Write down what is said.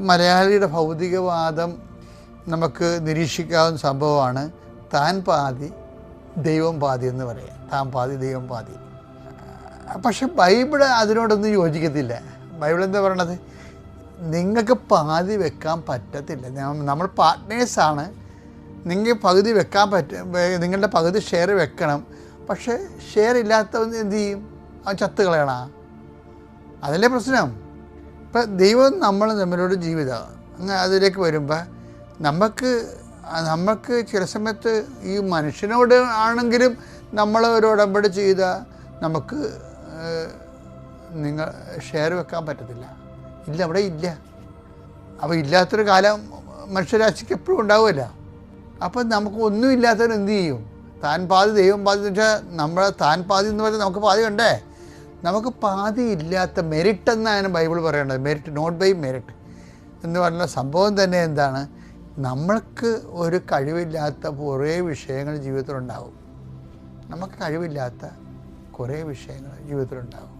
മലയാളിയുടെ ഭൗതികവാദം നമുക്ക് നിരീക്ഷിക്കാവുന്ന സംഭവമാണ് താൻ പാതി ദൈവം പാതി എന്ന് പറയാം. താൻ പാതി ദൈവം പാതി. പക്ഷെ ബൈബിൾ അതിനോടൊന്നും യോജിക്കത്തില്ല. ബൈബിൾ എന്താ പറയണത്? നിങ്ങൾക്ക് പാതി വെക്കാൻ പറ്റത്തില്ല. നമ്മൾ പാർട്ട്നേഴ്സാണ്. നിങ്ങൾ പകുതി വെക്കാൻ നിങ്ങളുടെ പകുതി ഷെയർ വെക്കണം. പക്ഷേ ഷെയർ ഇല്ലാത്തവൻ എന്ത് ചെയ്യും? അവൻ ചത്ത് കളയണ. അതല്ലേ പ്രശ്നം. ഇപ്പം ദൈവം നമ്മൾ തമ്മിലൊരു ജീവിതമാണ്. അങ്ങനെ അതിലേക്ക് വരുമ്പോൾ നമുക്ക് ചില സമയത്ത് ഈ മനുഷ്യനോട് ആണെങ്കിലും നമ്മൾ ഒരു ഉടമ്പടി ചെയ്താൽ നമുക്ക് നിങ്ങൾ ഷെയർ വെക്കാൻ പറ്റത്തില്ല. ഇല്ല, അവിടെ ഇല്ല. അപ്പോൾ ഇല്ലാത്തൊരു കാലം മനുഷ്യരാശിക്ക് എപ്പോഴും ഉണ്ടാവുമല്ല. അപ്പം നമുക്ക് ഒന്നും ഇല്ലാത്തവർ എന്ത് ചെയ്യും? താൻ പാതി ദൈവം പാതി എന്ന് വെച്ചാൽ നമ്മൾ താൻ പാതി എന്ന് പറഞ്ഞാൽ നമുക്ക് പാതി ഉണ്ടേ. നമുക്ക് പാതി ഇല്ലാത്ത മെരിറ്റ് എന്നാണ് ബൈബിൾ പറയേണ്ടത്. മെരിറ്റ്, നോട്ട് ബൈ മെരിറ്റ് എന്ന് പറഞ്ഞ സംഭവം തന്നെ എന്താണ്? നമ്മൾക്ക് ഒരു കഴിവില്ലാത്ത കുറേ വിഷയങ്ങൾ ജീവിതത്തിലുണ്ടാവും. നമുക്ക് കഴിവില്ലാത്ത കുറേ വിഷയങ്ങൾ ജീവിതത്തിലുണ്ടാവും.